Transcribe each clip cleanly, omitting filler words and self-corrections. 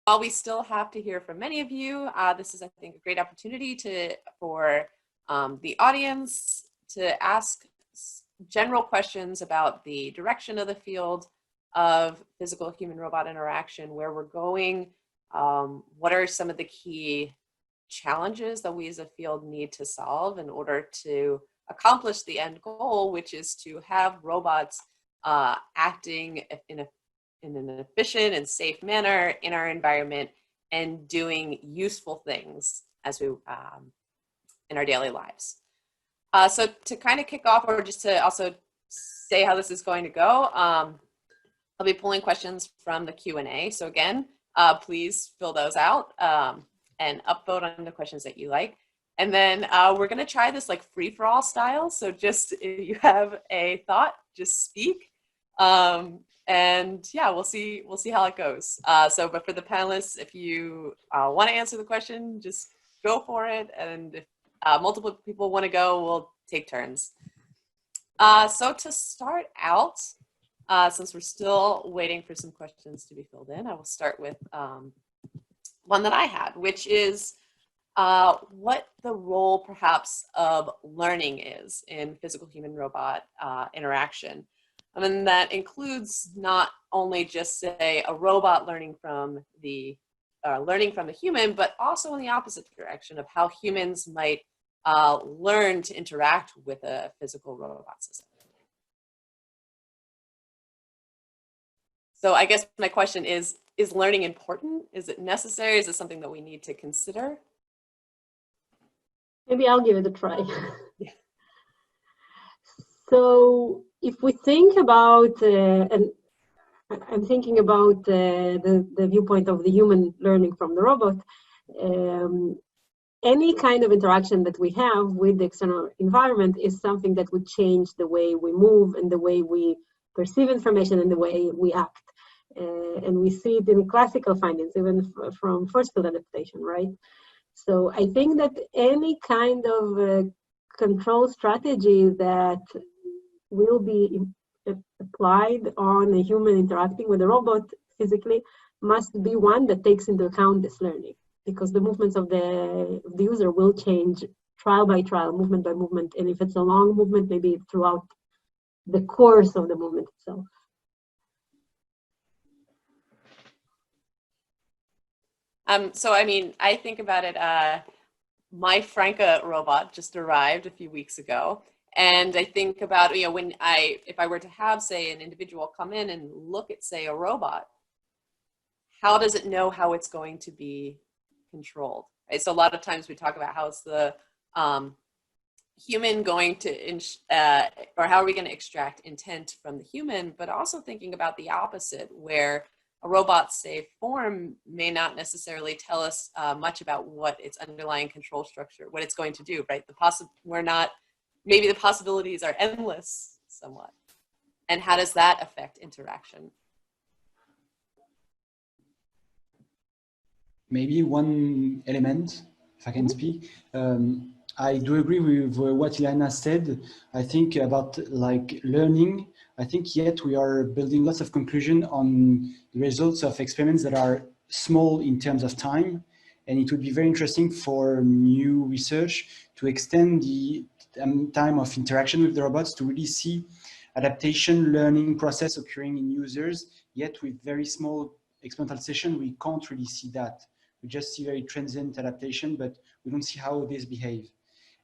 while we still have to hear from many of you, this is, I think, a great opportunity for the audience to ask general questions about the direction of the field of physical human-robot interaction, where we're going, what are some of the key challenges that we as a field need to solve in order to accomplish the end goal, which is to have robots acting in an efficient and safe manner in our environment and doing useful things as we in our daily lives. So to kind of kick off, or just to also say how this is going to go, I'll be pulling questions from the Q&A. So again, please fill those out and upvote on the questions that you like. And then we're going to try this like free-for-all style. So just if you have a thought, just speak. And yeah, we'll see how it goes. But for the panelists, if you want to answer the question, just go for it. And if multiple people want to go, we'll take turns. So to start out, since we're still waiting for some questions to be filled in, I will start with one that I had, which is what the role perhaps of learning is in physical human-robot interaction. I mean, that includes not only just say a robot learning from the human, but also in the opposite direction of how humans might learn to interact with a physical robot system. So I guess my question is learning important? Is it necessary? Is it something that we need to consider? Maybe I'll give it a try. Yeah. So if we think about, and I'm thinking about the viewpoint of the human learning from the robot, any kind of interaction that we have with the external environment is something that would change the way we move and the way we perceive information and the way we act. And we see it in classical findings, even from first field adaptation, right? So I think that any kind of control strategy that will be applied on a human interacting with a robot physically must be one that takes into account this learning, because the movements of the user will change trial by trial, movement by movement, and if it's a long movement, maybe throughout the course of the movement itself. So I mean, I think about it, my Franca robot just arrived a few weeks ago. And I think about, you know, if I were to have, say, an individual come in and look at, say, a robot, how does it know how it's going to be controlled? Right? So a lot of times we talk about how it's the human going to, or how are we going to extract intent from the human, but also thinking about the opposite, where a robot's safe form may not necessarily tell us much about what its underlying control structure, what it's going to do, right? Maybe the possibilities are endless somewhat. And how does that affect interaction? Maybe one element, if I can speak. I do agree with what Ilana said. I think about like learning, I think yet we are building lots of conclusion on the results of experiments that are small in terms of time. And it would be very interesting for new research to extend the time of interaction with the robots to really see adaptation learning process occurring in users, yet with very small experimental session, we can't really see that. We just see very transient adaptation, but we don't see how these behave.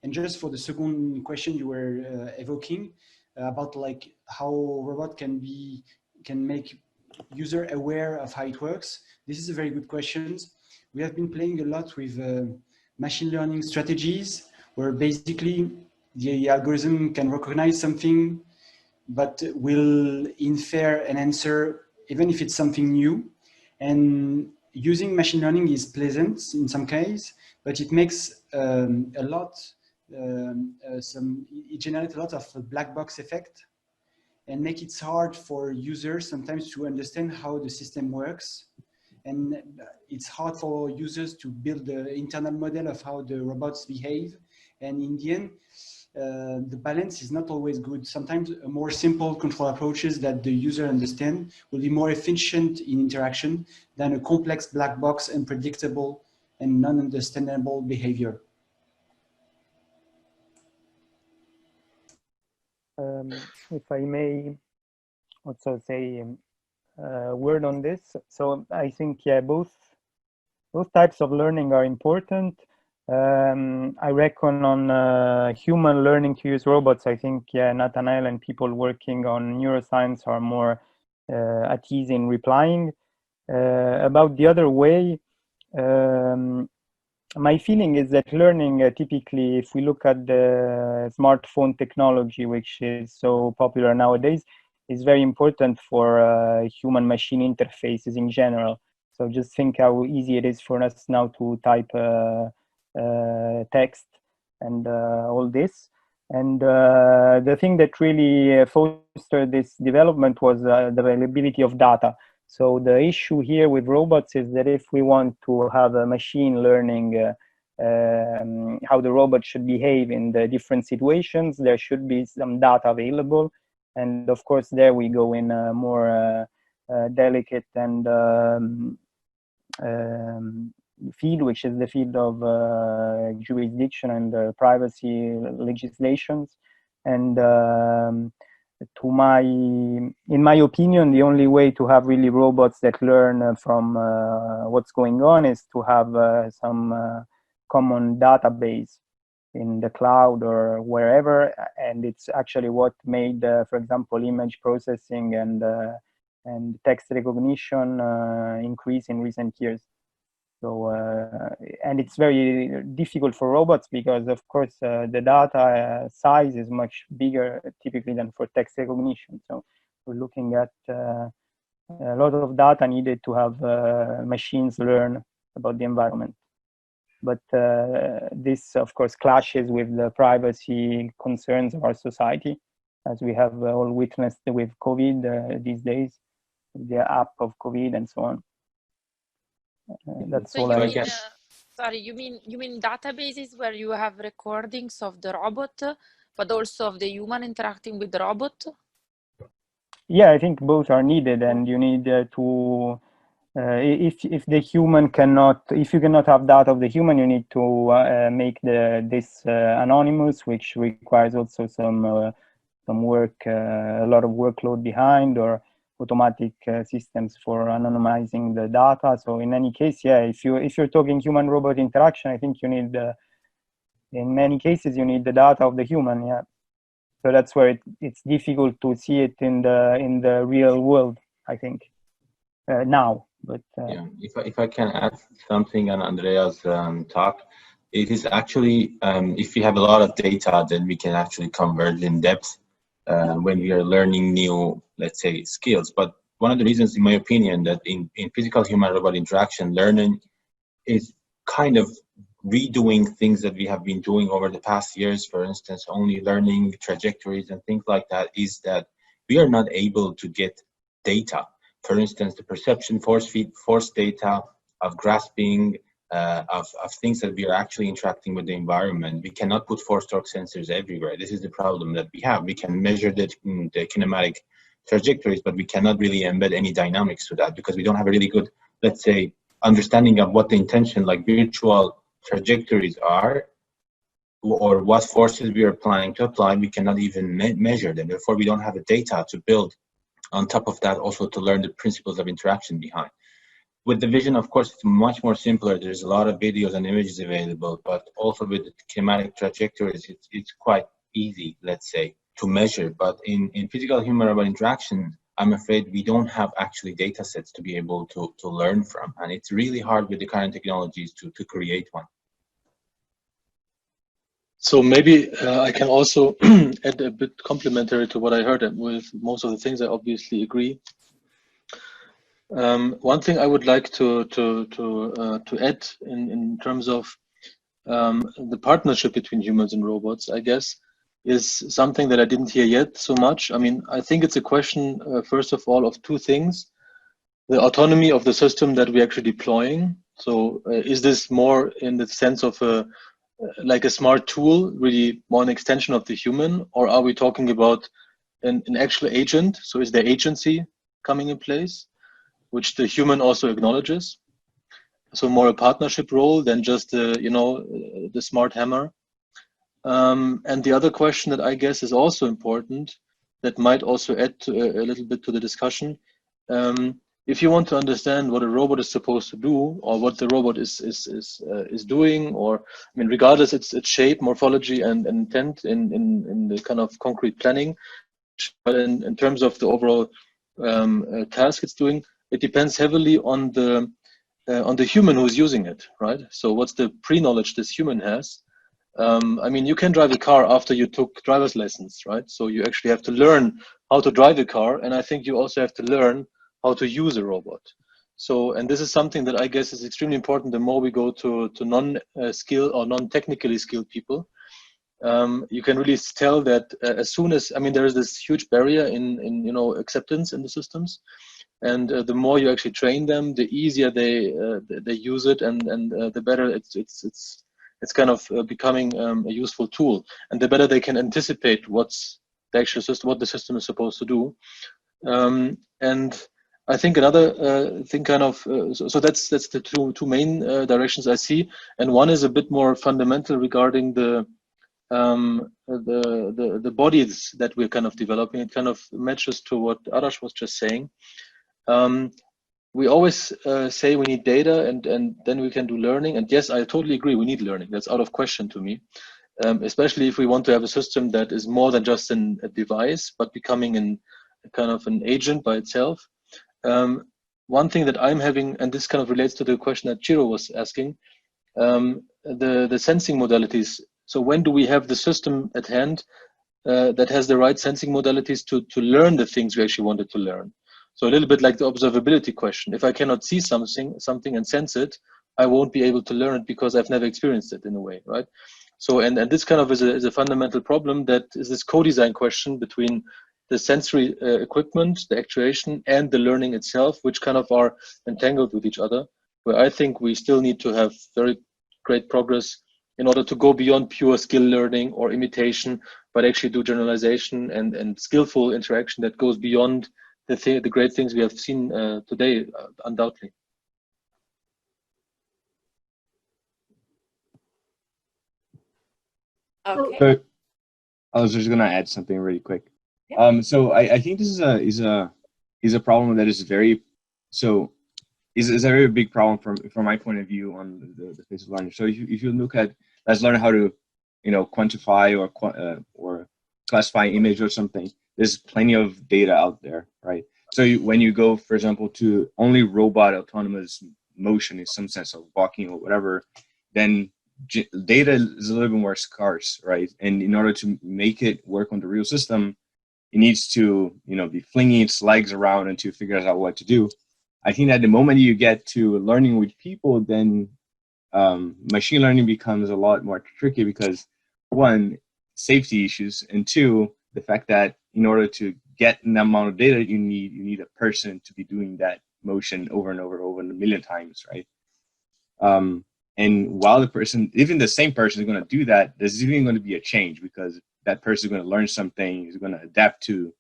And just for the second question you were evoking about like how robot can make user aware of how it works. This is a very good question. We have been playing a lot with machine learning strategies where basically the algorithm can recognize something, but will infer an answer even if it's something new. And using machine learning is pleasant in some case, but it makes it generates a lot of black box effect and make it hard for users sometimes to understand how the system works. And it's hard for users to build the internal model of how the robots behave. And in the end, the balance is not always good. Sometimes a more simple control approaches that the user understand will be more efficient in interaction than a complex black box, unpredictable and non-understandable behavior. If I may also say a word on this. So I think, yeah, both types of learning are important. I reckon on human learning to use robots, I think, yeah, Nathanaël and people working on neuroscience are more at ease in replying. About the other way, my feeling is that learning typically, if we look at the smartphone technology, which is so popular nowadays, is very important for human-machine interfaces in general. So just think how easy it is for us now to type text and all this. And the thing that really fostered this development was the availability of data. So the issue here with robots is that if we want to have a machine learning how the robot should behave in the different situations, there should be some data available. And of course, there we go in a more delicate and field, which is the field of jurisdiction and privacy legislations. And in my opinion, the only way to have really robots that learn from what's going on is to have some common database in the cloud or wherever, and it's actually what made, for example, image processing and text recognition increase in recent years. So, and it's very difficult for robots because, of course, the data size is much bigger typically than for text recognition. So we're looking at a lot of data needed to have machines learn about the environment. But this, of course, clashes with the privacy concerns of our society, as we have all witnessed with COVID these days, the app of COVID and so on. That's so all I guess. Sorry, you mean databases where you have recordings of the robot, but also of the human interacting with the robot? Yeah, I think both are needed, and you need to. If the human cannot, if you cannot have data of the human, you need to make this anonymous, which requires also some work, a lot of workload behind, or automatic systems for anonymizing the data. So in any case, yeah, if you're talking human-robot interaction, I think you need in many cases you need the data of the human. Yeah, so that's where it's difficult to see it in the real world, I think, now. But yeah, if I can add something on Andrea's talk, it is actually if we have a lot of data, then we can actually converge in depth when we are learning new, let's say, skills. But one of the reasons, in my opinion, that in physical human-robot interaction, learning is kind of redoing things that we have been doing over the past years. For instance, only learning trajectories and things like that, is that we are not able to get data. For instance, the perception force data of grasping, of things that we are actually interacting with the environment. We cannot put force torque sensors everywhere. This is the problem that we have. We can measure the kinematic trajectories, but we cannot really embed any dynamics to that because we don't have a really good, let's say, understanding of what the intention, like virtual trajectories are, or what forces we are planning to apply. We cannot even measure them. Therefore, we don't have the data to build on top of that, also to learn the principles of interaction behind. With the vision, of course, it's much more simpler. There's a lot of videos and images available, but also with the kinematic trajectories, it's quite easy, let's say, to measure. But in physical human-robot interaction, I'm afraid we don't have actually data sets to be able to learn from. And it's really hard with the current technologies to create one. So maybe I can also add a bit complementary to what I heard, and with most of the things I obviously agree. One thing I would like to add in terms of the partnership between humans and robots, I guess, is something that I didn't hear yet so much. I mean, I think it's a question, first of all, of two things: the autonomy of the system that we're actually deploying. So is this more in the sense of a like a smart tool, really more an extension of the human, or are we talking about an actual agent? So is there agency coming in place, which the human also acknowledges? So more a partnership role than just the smart hammer. And the other question that I guess is also important, that might also add to a little bit to the discussion. If you want to understand what a robot is supposed to do, or what the robot is doing, or I mean, regardless its shape, morphology, and intent in the kind of concrete planning, but in terms of the overall task it's doing, it depends heavily on the human who's using it, right? So what's the pre-knowledge this human has? I mean, you can drive a car after you took driver's license, right? So you actually have to learn how to drive a car, and I think you also have to learn how to use a robot. So, and this is something that I guess is extremely important the more we go to non-skilled or non-technically skilled people. You can really tell that as soon as, I mean, there is this huge barrier in acceptance in the systems, and the more you actually train them, the easier they use it, and the better it's kind of becoming a useful tool, and the better they can anticipate what's the actual system, what the system is supposed to do. And I think another thing kind of, so that's the two main directions I see, and one is a bit more fundamental regarding the bodies that we're kind of developing. It kind of matches to what Arash was just saying. We always say we need data, and then we can do learning. And yes, I totally agree, we need learning. That's out of question to me, especially if we want to have a system that is more than just a device, but becoming a kind of an agent by itself. One thing that I'm having, and this kind of relates to the question that Chiro was asking, the sensing modalities. So when do we have the system at hand that has the right sensing modalities to learn the things we actually wanted to learn? So a little bit like the observability question. If I cannot see something and sense it, I won't be able to learn it because I've never experienced it in a way, right? So, and this kind of is a fundamental problem, that is this co-design question between the sensory equipment, the actuation, and the learning itself, which kind of are entangled with each other, where I think we still need to have very great progress in order to go beyond pure skill learning or imitation, but actually do generalization and skillful interaction that goes beyond the great things we have seen today, undoubtedly. Okay. So I was just gonna add something really quick. Yeah. So I think this is a problem that is very is a very big problem from my point of view on the face of learning. So if you look at, let's learn how to quantify or classify image or something, there's plenty of data out there, right? So when you go, for example, to only robot autonomous motion in some sense of walking or whatever, then data is a little bit more scarce, right? And in order to make it work on the real system, it needs to be flinging its legs around and to figure out what to do. I think that the moment you get to learning with people, then machine learning becomes a lot more tricky because, one, safety issues, and two, the fact that in order to get an amount of data, you need a person to be doing that motion over and over a million times, right? And while the person, even the same person is going to do that, there's even going to be a change because that person is going to learn something, is going to adapt to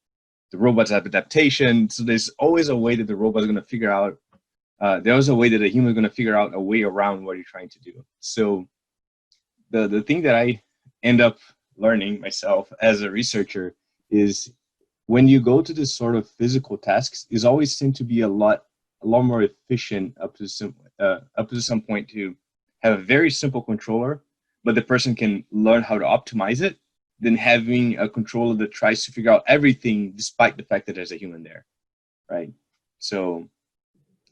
the robot's adaptation. So there's always a way that the robot is going to figure out. There's a way that a human is going to figure out a way around what you're trying to do. So the thing that I end up learning myself as a researcher is when you go to this sort of physical tasks, is always seem to be a lot more efficient up to some point to have a very simple controller, but the person can learn how to optimize it, than having a controller that tries to figure out everything despite the fact that there's a human there, right? So,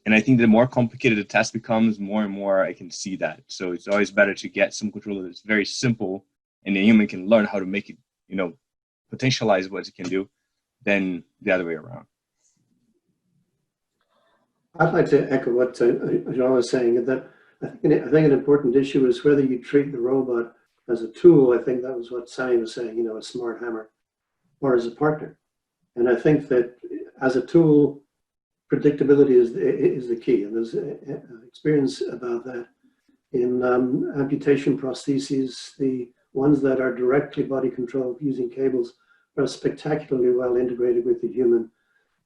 and I think the more complicated the task becomes, more and more I can see that. So it's always better to get some controller that's very simple and the human can learn how to make it, potentialize what it can do, than the other way around. I'd like to echo what Joao was saying, that I think an important issue is whether you treat the robot as a tool. I think that was what Sami was saying, a smart hammer, or as a partner. And I think that as a tool, predictability is the key. And there's experience about that In amputation prostheses, the ones that are directly body controlled using cables are spectacularly well integrated with the human.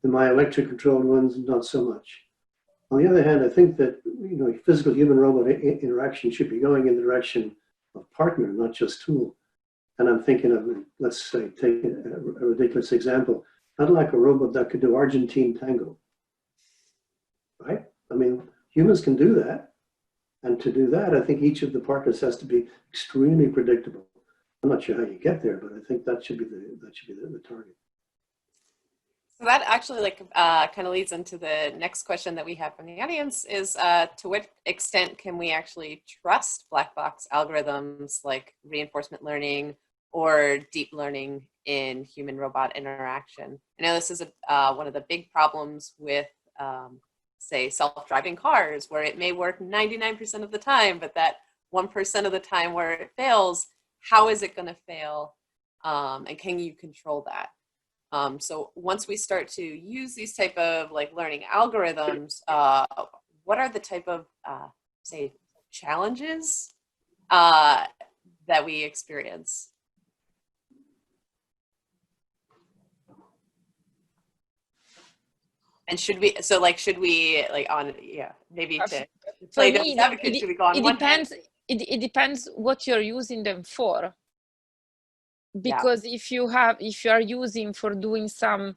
The myoelectric controlled ones, not so much. On the other hand, I think that physical human robot interaction should be going in the direction of partner, not just tool. And I'm thinking of, let's say, take a ridiculous example. I'd like a robot that could do Argentine tango, right? I mean, humans can do that. And to do that, I think each of the partners has to be extremely predictable. I'm not sure how you get there, but I think that should be the target. So that actually kind of leads into the next question that we have from the audience is to what extent can we actually trust black box algorithms like reinforcement learning or deep learning in human robot interaction? I know this is one of the big problems with say self-driving cars, where it may work 99% of the time, but that 1% of the time where it fails, how is it going to fail? And can you control that? So once we start to use these type of learning algorithms, what are the type of, say, challenges that we experience? And should we maybe to play devil's advocate, should we go on one hand? It depends what you're using them for. Because if you are using for doing some,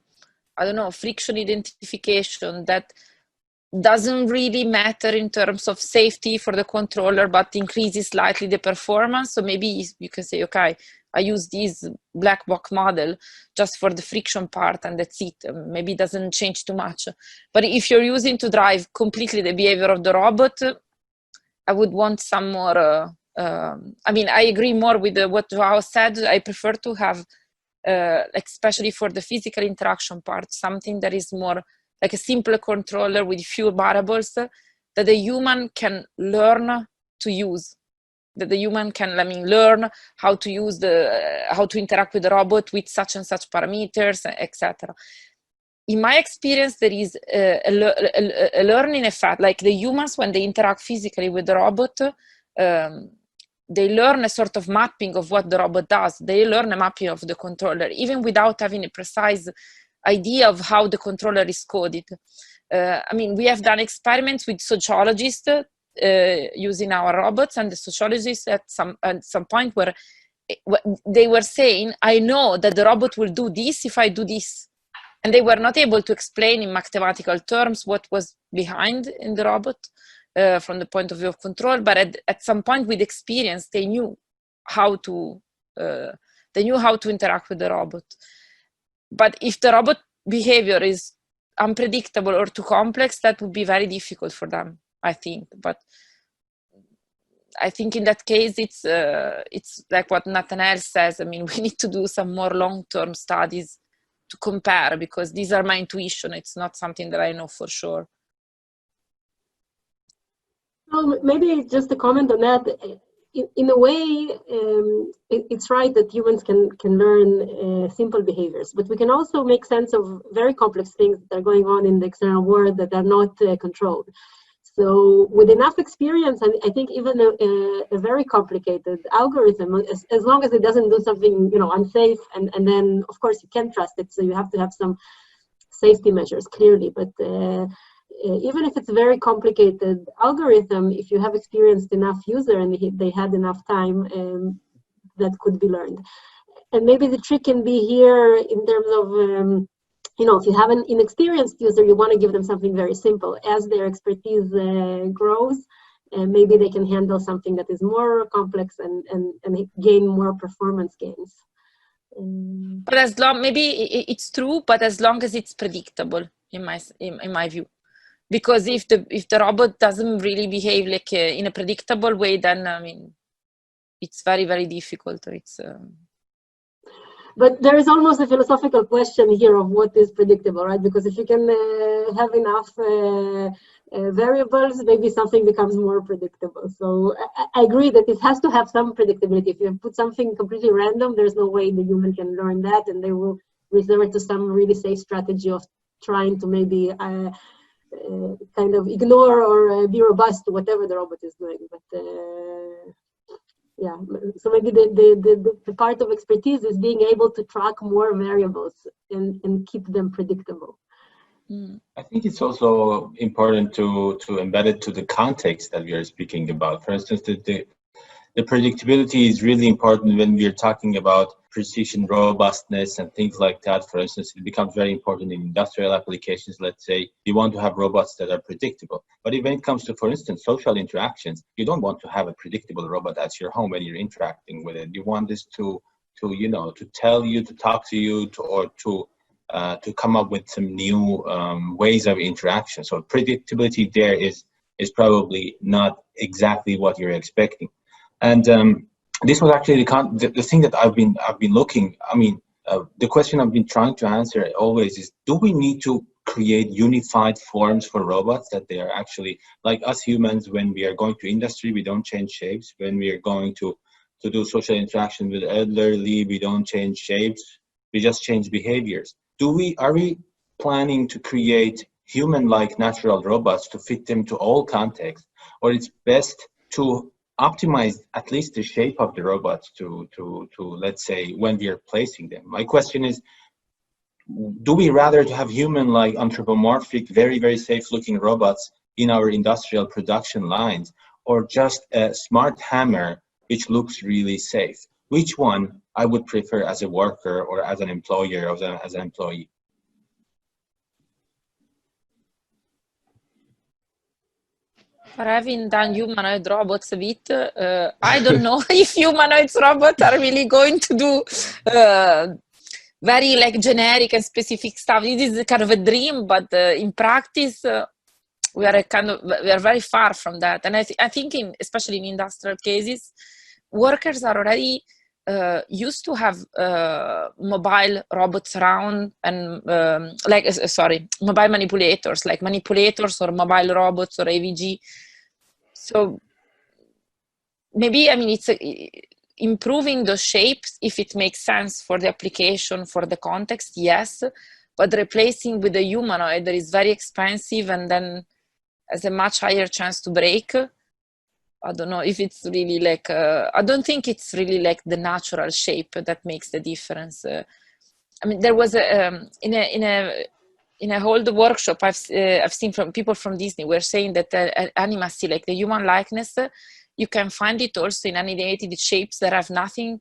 I don't know, friction identification that doesn't really matter in terms of safety for the controller, but increases slightly the performance. So maybe you can say, okay, I use this black box model just for the friction part and that's it. Maybe it doesn't change too much. But if you're using to drive completely the behavior of the robot, I would want some more, I mean, I agree more with what Joao said. I prefer to have, especially for the physical interaction part, something that is more like a simpler controller with few variables that the human can learn to use. That the human can, learn how to use how to interact with the robot with such and such parameters, etc. In my experience, there is a learning effect. Like the humans, when they interact physically with the robot, they learn a sort of mapping of what the robot does. They learn a mapping of the controller, even without having a precise idea of how the controller is coded. I mean, we have done experiments with sociologists using our robots, and the sociologists at some point where they were saying, I know that the robot will do this if I do this. And they were not able to explain in mathematical terms what was behind in the robot from the point of view of control, but at some point with experience, they knew how to interact with the robot. But if the robot behavior is unpredictable or too complex, that would be very difficult for them, I think. But I think in that case, it's like what Nathanaël says. I mean, we need to do some more long-term studies to compare, because these are my intuition. It's not something that I know for sure. Well, maybe just a comment on that. In a way, it's right that humans can learn simple behaviors, but we can also make sense of very complex things that are going on in the external world that are not controlled. So with enough experience, I think even a very complicated algorithm, as long as it doesn't do something, unsafe, and then of course you can't trust it. So you have to have some safety measures, clearly. But even if it's a very complicated algorithm, if you have experienced enough user and they had enough time, that could be learned. And maybe the trick can be here in terms of, if you have an inexperienced user, you want to give them something very simple. As their expertise grows, maybe they can handle something that is more complex and gain more performance gains. But as long, maybe it's true, but as long as it's predictable, in my view. Because if the robot doesn't really behave like in a predictable way, then I mean, it's very, very difficult. But there is almost a philosophical question here of what is predictable, right? Because if you can have enough variables, maybe something becomes more predictable. So I agree that it has to have some predictability. If you put something completely random, there's no way the human can learn that, and they will resort to some really safe strategy of trying to maybe kind of ignore or be robust to whatever the robot is doing. But yeah, so maybe the part of expertise is being able to track more variables and keep them predictable. I think it's also important to embed it to the context that we are speaking about. For instance, the predictability is really important when we are talking about precision, robustness, and things like that. For instance, it becomes very important in industrial applications. Let's say you want to have robots that are predictable. But when it comes to, for instance, social interactions, you don't want to have a predictable robot at your home when you're interacting with it. You want this to tell you, to talk to you, to come up with some new ways of interaction. So predictability there is probably not exactly what you're expecting. And this was actually the thing that I've been looking. I mean, the question I've been trying to answer always is: do we need to create unified forms for robots that they are actually like us humans? When we are going to industry, we don't change shapes. When we are going to do social interaction with elderly, we don't change shapes. We just change behaviors. Are we planning to create human-like natural robots to fit them to all contexts, or it's best to optimize at least the shape of the robots to let's say when we are placing them? My question is, do we rather to have human-like anthropomorphic, very, very safe-looking robots in our industrial production lines, or just a smart hammer which looks really safe? Which one I would prefer as a worker or as an employer or as an employee? For having done humanoid robots a bit, I don't know if humanoid robots are really going to do very like generic and specific stuff. It is kind of a dream, but in practice, we are very far from that. And I think especially in industrial cases, workers are already used to have mobile robots around and mobile manipulators, like manipulators or mobile robots or AVG. So maybe, I mean, it's improving those shapes if it makes sense for the application, for the context, yes, but replacing with a humanoid that is very expensive and then has a much higher chance to break. I don't know if it's really like, I don't think it's really like the natural shape that makes the difference. I mean, there was in a old workshop I've seen from people from Disney were saying that animacy, like the human likeness, you can find it also in animated shapes that have nothing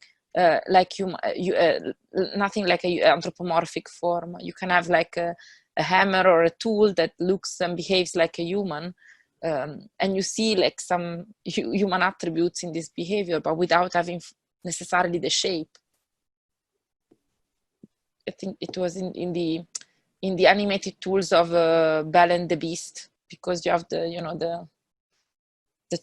like nothing like a anthropomorphic form. You can have like a hammer or a tool that looks and behaves like a human. And you see like some human attributes in this behavior, but without having necessarily the shape. I think it was in the animated tools of Belle and the Beast, because you have the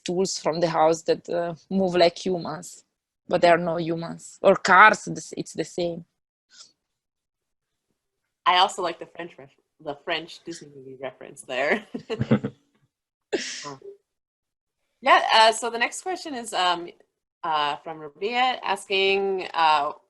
tools from the house that move like humans, but there are no humans. Or cars, it's the same. I also like the French Disney movie reference there. Yeah, so the next question is from Rabia asking,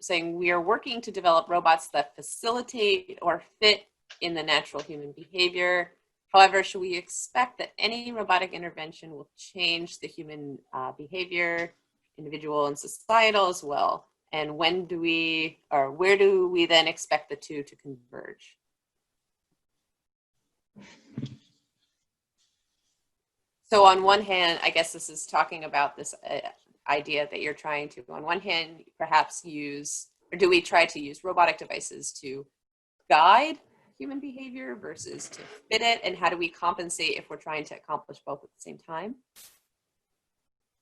saying, we are working to develop robots that facilitate or fit in the natural human behavior. However, should we expect that any robotic intervention will change the human behavior, individual and societal as well? And when do we, or where do we then expect the two to converge? So on one hand, I guess this is talking about this idea that you're trying to, on one hand, perhaps use, or do we try to use robotic devices to guide human behavior versus to fit it? And how do we compensate if we're trying to accomplish both at the same time?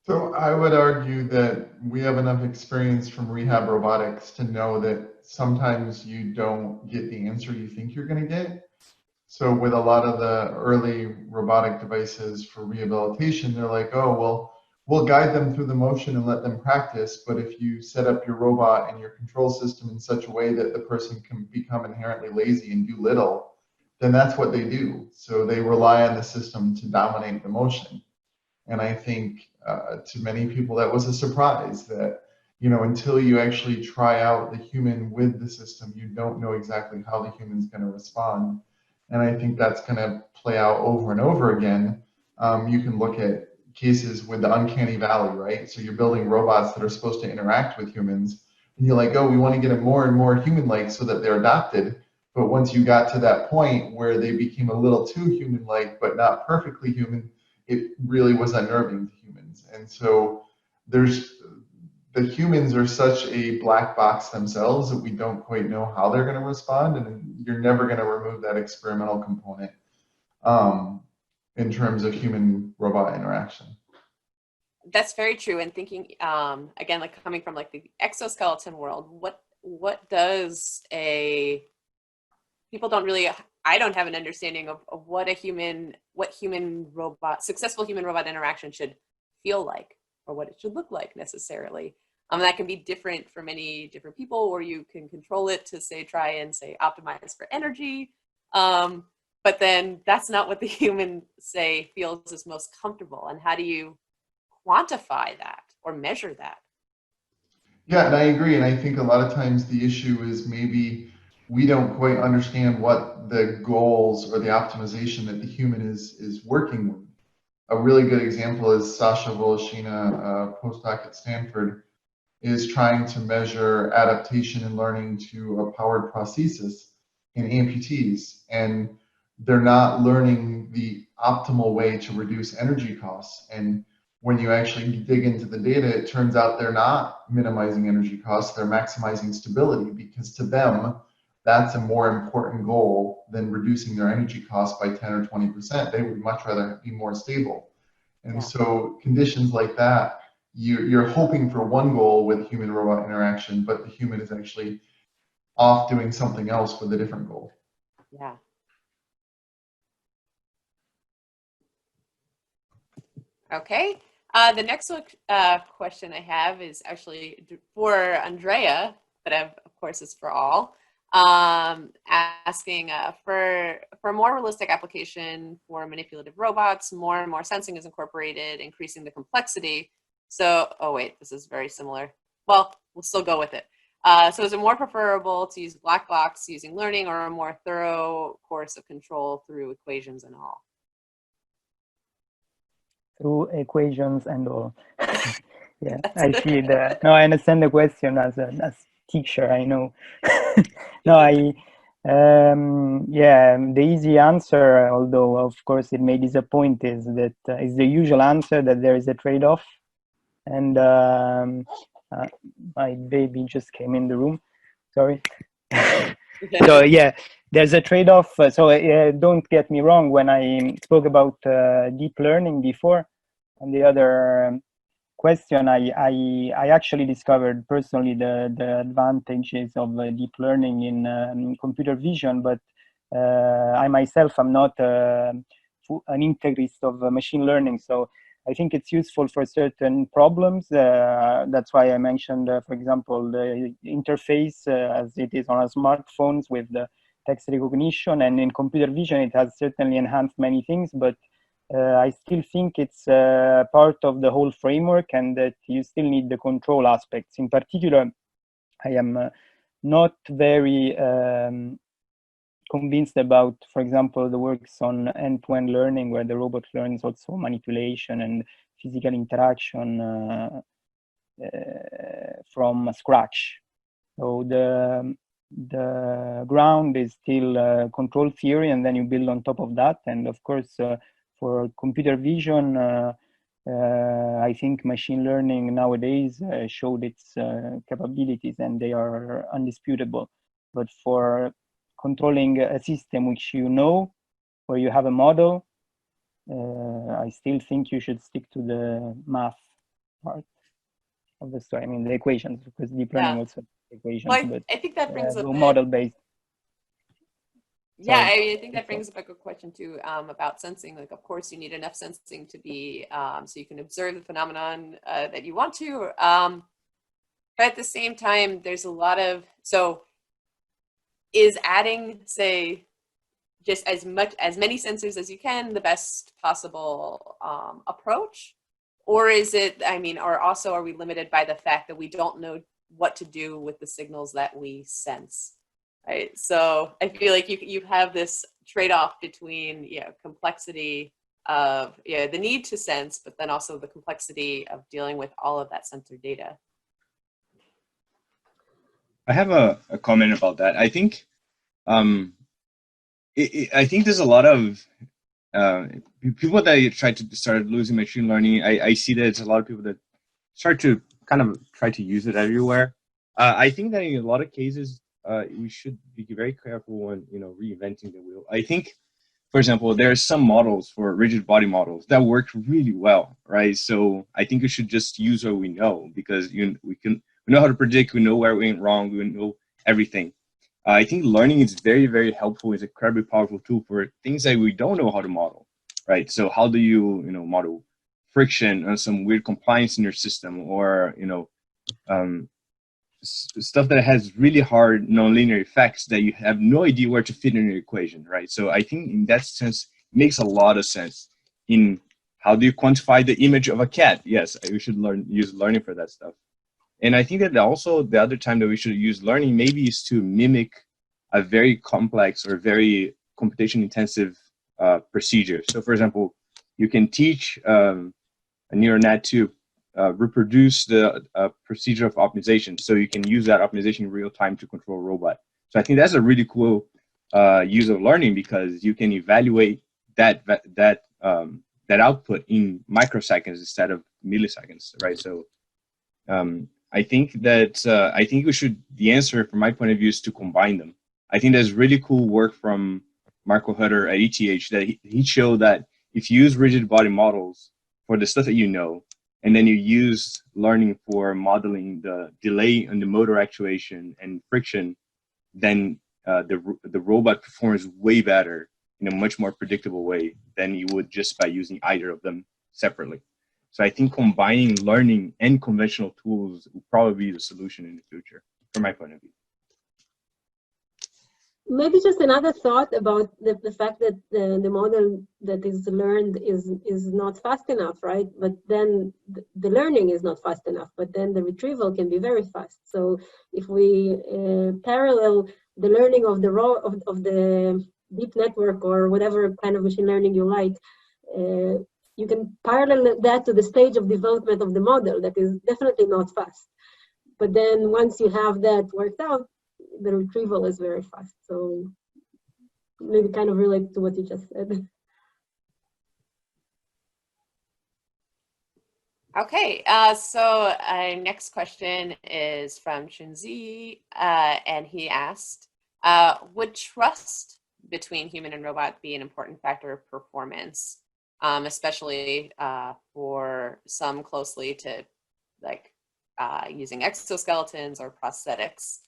So I would argue that we have enough experience from rehab robotics to know that sometimes you don't get the answer you think you're going to get. So with a lot of the early robotic devices for rehabilitation, they're like, oh, well, we'll guide them through the motion and let them practice. But if you set up your robot and your control system in such a way that the person can become inherently lazy and do little, then that's what they do. So they rely on the system to dominate the motion. And I think to many people that was a surprise that, until you actually try out the human with the system, you don't know exactly how the human's going to respond. And I think that's going to play out over and over again. You can look at cases with the uncanny valley, right? So you're building robots that are supposed to interact with humans, and you're like, oh, we want to get them more and more human-like so that they're adopted. But once you got to that point where they became a little too human-like, but not perfectly human, it really was unnerving to humans. And so the humans are such a black box themselves that we don't quite know how they're going to respond, and you're never going to remove that experimental component in terms of human-robot interaction. That's very true. And thinking, again, like coming from like the exoskeleton world, what does people don't really, I don't have an understanding of what successful human robot interaction should feel like, or what it should look like necessarily. That can be different for many different people, or you can control it to try and optimize for energy. But then that's not what the human feels is most comfortable. And how do you quantify that or measure that? Yeah, and I agree. And I think a lot of times the issue is maybe we don't quite understand what the goals or the optimization that the human is working with. A really good example is Sasha Voloshyna, a postdoc at Stanford, is trying to measure adaptation and learning to a powered prosthesis in amputees. And they're not learning the optimal way to reduce energy costs. And when you actually dig into the data, it turns out they're not minimizing energy costs, they're maximizing stability, because to them, that's a more important goal than reducing their energy costs by 10 or 20%. They would much rather be more stable. And so conditions like that, you're hoping for one goal with human-robot interaction, but the human is actually off doing something else with a different goal. Yeah. Okay. The next question I have is actually for Andrea, but of course it's for all. Asking for more realistic application for manipulative robots, more and more sensing is incorporated, increasing the complexity. So, oh wait, this is very similar. Well, we'll still go with it. So is it more preferable to use black box using learning, or a more thorough course of control through equations and all? Through equations and all. Yeah, I see that. No, I understand the question as teacher, I know. No, yeah, the easy answer, although of course it may disappoint, is that is the usual answer that there is a trade-off. And my baby just came in the room, sorry. So yeah, there's a trade-off. So don't get me wrong, when I spoke about deep learning before, on the other question, I actually discovered personally the advantages of deep learning in computer vision, but I myself am not an integrist of machine learning. So I think it's useful for certain problems. That's why I mentioned, for example, the interface as it is on our smartphones with the text recognition, and in computer vision, it has certainly enhanced many things, but I still think it's part of the whole framework, and that you still need the control aspects. In particular, I am not very convinced about, for example, the works on end-to-end learning, where the robot learns also manipulation and physical interaction from scratch. So the ground is still control theory, and then you build on top of that. And of course, for computer vision, I think machine learning nowadays showed its capabilities, and they are undisputable. But for controlling a system which you know, where you have a model, I still think you should stick to the math part of the story. I mean, the equations, because deep learning also equations, well, but I think that brings up model-based. Yeah, I think that brings up a good question too, about sensing. Like, of course, you need enough sensing to be so you can observe the phenomenon that you want to. But at the same time, there's a lot of, so is adding, say, just as many sensors as you can the best possible approach? Or is it, I mean, or also are we limited by the fact that we don't know what to do with the signals that we sense? Right, so I feel like you have this trade-off between complexity of the need to sense, but then also the complexity of dealing with all of that sensor data. I have a comment about that. I think I think there's a lot of people that try to start using machine learning. I see that it's a lot of people that start to kind of try to use it everywhere. I think that in a lot of cases, we should be very careful when reinventing the wheel. I think, for example, there are some models for rigid body models that work really well, right? So I think we should just use what we know, because we know how to predict, we know where we went wrong, we know everything. I think learning is very, very helpful. It's an incredibly powerful tool for things that we don't know how to model, right? So how do you, model friction on some weird compliance in your system, or, stuff that has really hard nonlinear effects that you have no idea where to fit in your equation, right? So I think in that sense, it makes a lot of sense in how do you quantify the image of a cat? Yes, we should use learning for that stuff. And I think that also the other time that we should use learning maybe is to mimic a very complex or very computation intensive procedure. So for example, you can teach a neural net to reproduce the procedure of optimization. So you can use that optimization in real time to control a robot. So I think that's a really cool use of learning, because you can evaluate that output in microseconds instead of milliseconds, right? So I think that the answer from my point of view is to combine them. I think there's really cool work from Marco Hutter at ETH that he showed that if you use rigid body models for the stuff that you know, and then you use learning for modeling the delay in the motor actuation and friction, then the robot performs way better in a much more predictable way than you would just by using either of them separately. So I think combining learning and conventional tools will probably be the solution in the future, from my point of view. Maybe just another thought about the fact that the model that is learned is not fast enough, right? But then the learning is not fast enough, but then the retrieval can be very fast. So if we parallel the learning of the deep network or whatever kind of machine learning you like, you can parallel that to the stage of development of the model that is definitely not fast. But then once you have that worked out, the retrieval is very fast. So maybe kind of relate to what you just said. Okay, so next question is from Chunzi, and he asked, would trust between human and robot be an important factor of performance, especially for some closely to like using exoskeletons or prosthetics?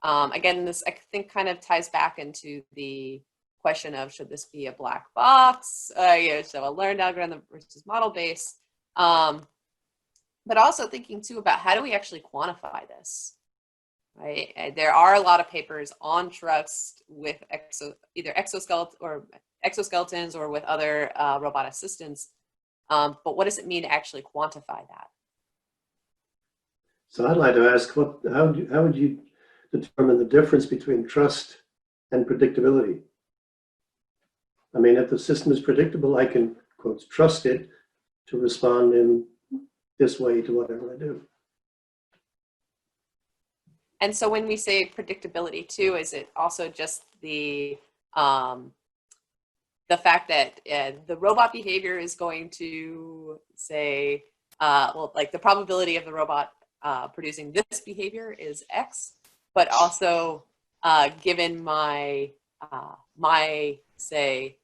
Again, this I think kind of ties back into the question of should this be a black box, so a learned algorithm versus model based, but also thinking too about how do we actually quantify this, right? There are a lot of papers on trust with either exoskeletons or with other robot assistants, but what does it mean to actually quantify that? So I'd like to ask, how would you determine the difference between trust and predictability? I mean, if the system is predictable, I can, quote, trust it to respond in this way to whatever I do. And so when we say predictability too, is it also just the fact that the robot behavior is going to say, well, like the probability of the robot producing this behavior is X, but also given my say,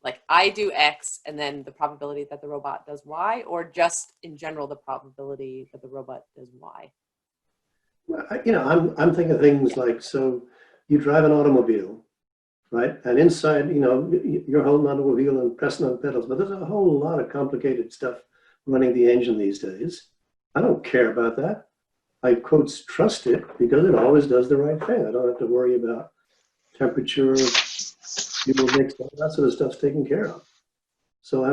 like I do X and then the probability that the robot does Y, or just in general the probability that the robot does Y? Well, I'm thinking of things like, so you drive an automobile, right? And inside, you're holding onto a wheel and pressing on pedals, but there's a whole lot of complicated stuff running the engine these days. I don't care about that. I, quotes, trust it because it always does the right thing. I don't have to worry about temperature, fuel mix, all that sort of stuff's taken care of. So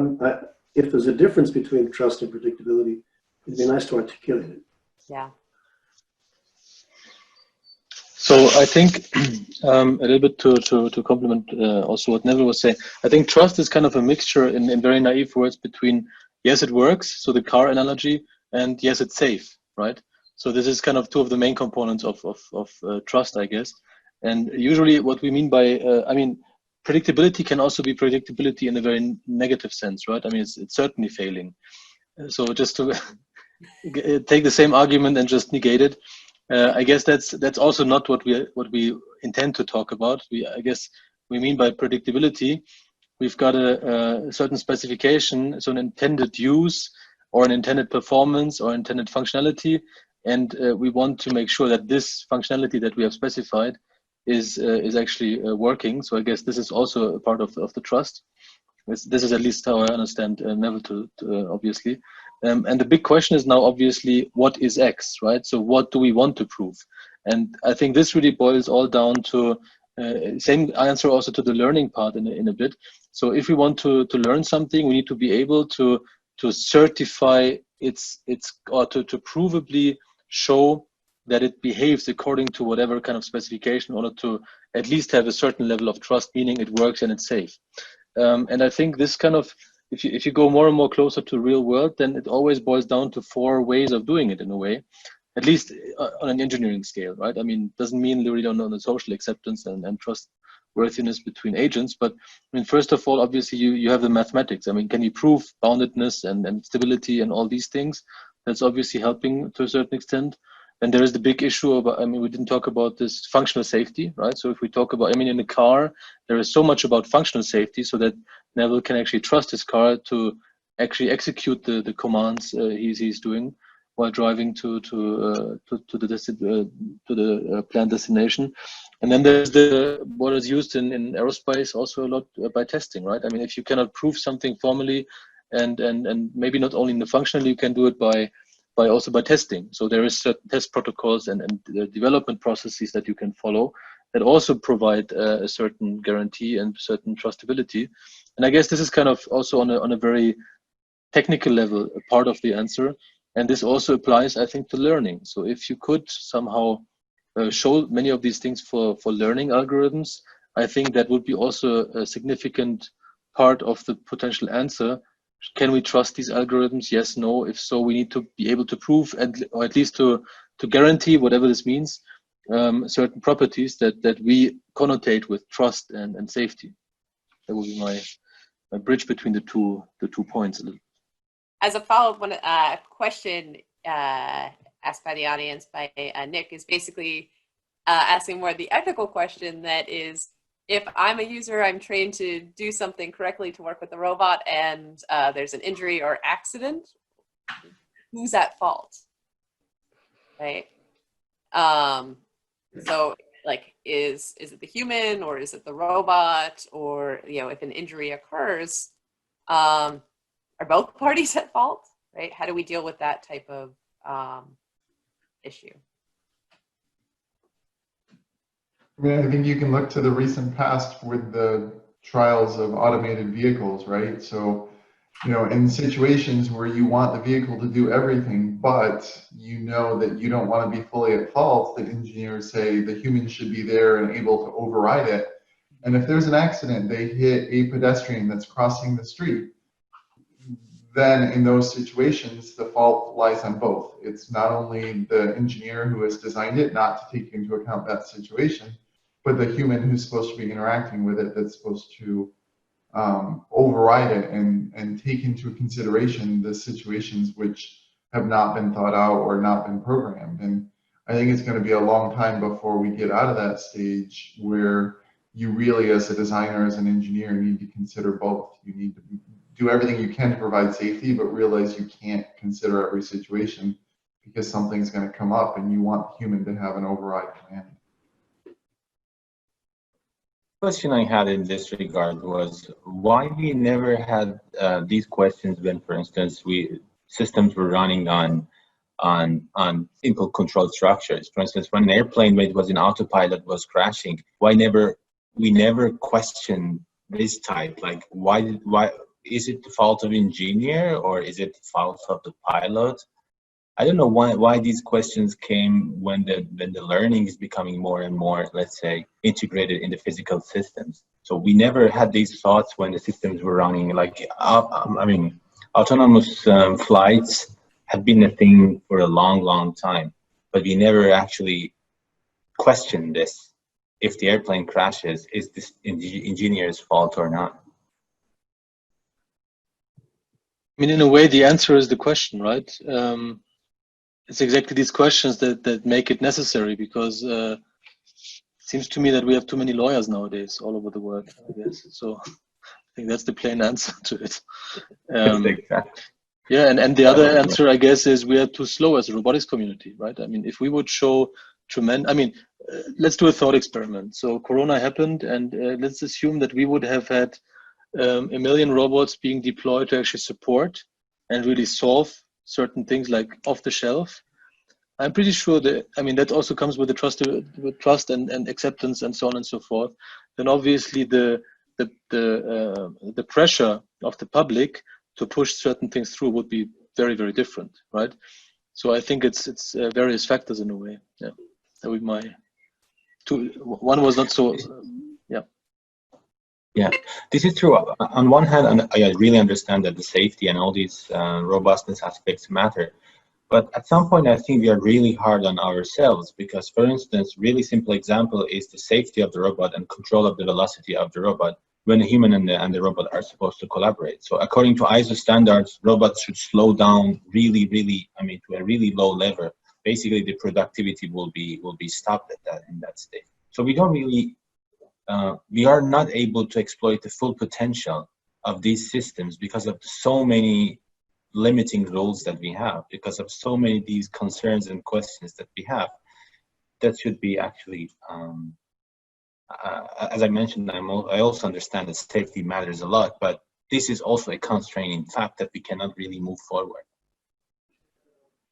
if there's a difference between trust and predictability, it'd be nice to articulate it. Yeah. So I think a little bit to complement also what Neville was saying, I think trust is kind of a mixture in very naive words between yes, it works, so the car analogy, and yes, it's safe, right? So this is kind of two of the main components of trust, I guess. And usually what we mean by, I mean, predictability can also be predictability in a very negative sense, right? I mean, it's certainly failing. So just to take the same argument and just negate it, I guess that's also not what we intend to talk about. I guess we mean by predictability, we've got a certain specification, so an intended use or an intended performance or intended functionality, and we want to make sure that this functionality that we have specified is actually working. So I guess this is also a part of the trust. This is at least how I understand Neville to obviously. And the big question is now obviously what is X, right? So what do we want to prove? And I think this really boils all down to same answer also to the learning part in a bit. So if we want to learn something, we need to be able to certify its or to provably show that it behaves according to whatever kind of specification in order to at least have a certain level of trust, meaning it works and it's safe. And I think this kind of, if you go more and more closer to real world, then it always boils down to 4 ways of doing it in a way, at least on an engineering scale, right? I mean, doesn't mean really on the social acceptance and trustworthiness between agents, but I mean, first of all, obviously you have the mathematics. I mean, can you prove boundedness and stability and all these things? That's obviously helping to a certain extent. And there is the big issue about, I mean, we didn't talk about this functional safety, right? So if we talk about, I mean, in a car, there is so much about functional safety so that Neville can actually trust his car to actually execute the commands he's doing while driving to the planned destination. And then there's what is used in aerospace also a lot by testing, right? I mean, if you cannot prove something formally and maybe not only in the functional, you can do it by testing. So there is certain test protocols and development processes that you can follow that also provide a certain guarantee and certain trustability. And I guess this is kind of also on a very technical level, a part of the answer. And this also applies, I think, to learning. So if you could somehow show many of these things for learning algorithms, I think that would be also a significant part of the potential answer. Can we trust these algorithms? Yes, no. If so, we need to be able to prove, or at least to guarantee, whatever this means, certain properties that we connotate with trust and safety. That would be my bridge between the two points a little. As a follow-up question asked by the audience by Nick is basically asking more the ethical question that is, if I'm a user, I'm trained to do something correctly to work with the robot, and there's an injury or accident, who's at fault, right? So, like, is it the human or is it the robot? Or, you know, if an injury occurs, are both parties at fault, right? How do we deal with that type of issue? I mean, I think you can look to the recent past with the trials of automated vehicles, right? So, you know, in situations where you want the vehicle to do everything, but you know that you don't want to be fully at fault, the engineers say the human should be there and able to override it. And if there's an accident, they hit a pedestrian that's crossing the street, then in those situations, the fault lies on both. It's not only the engineer who has designed it not to take into account that situation, but the human who's supposed to be interacting with it that's supposed to override it and take into consideration the situations which have not been thought out or not been programmed. And I think it's going to be a long time before we get out of that stage where you really, as a designer, as an engineer, need to consider both. You need to do everything you can to provide safety, but realize you can't consider every situation because something's going to come up and you want the human to have an override command. Question I had in this regard was why we never had these questions when, for instance, systems were running on simple control structures. For instance, when an airplane when it was in autopilot was crashing, we never questioned this type, like why is it the fault of engineer or is it the fault of the pilot? I don't know why these questions came when the learning is becoming more and more, let's say, integrated in the physical systems. So we never had these thoughts when the systems were running. Like, I mean, autonomous flights have been a thing for a long time, but we never actually questioned this. If the airplane crashes, is this engineer's fault or not? I mean, in a way, the answer is the question, right? It's exactly these questions that make it necessary, because it seems to me that we have too many lawyers nowadays all over the world, I guess. So I think that's the plain answer to it. Yeah, and the other answer, I guess, is we are too slow as a robotics community, right? I mean, if we would show tremendous, I mean, let's do a thought experiment. So Corona happened, and let's assume that we would have had 1 million robots being deployed to actually support and really solve certain things like off the shelf. I'm pretty sure that, I mean, that also comes with the trust and acceptance and so on and so forth. Then obviously the pressure of the public to push certain things through would be very, very different, right? So I think it's various factors in a way. Yeah, that would my two. One was not so. Yeah. Yeah, this is true. On one hand, and I really understand that the safety and all these robustness aspects matter. But at some point, I think we are really hard on ourselves because, for instance, really simple example is the safety of the robot and control of the velocity of the robot when a human and the robot are supposed to collaborate. So according to ISO standards, robots should slow down really, I mean, to a really low level. Basically, the productivity will be stopped at in that state. So we don't really, we are not able to exploit the full potential of these systems because of so many limiting rules that we have, because of so many these concerns and questions that we have. That should be actually, as I mentioned, I also understand that safety matters a lot, but this is also a constraining fact that we cannot really move forward.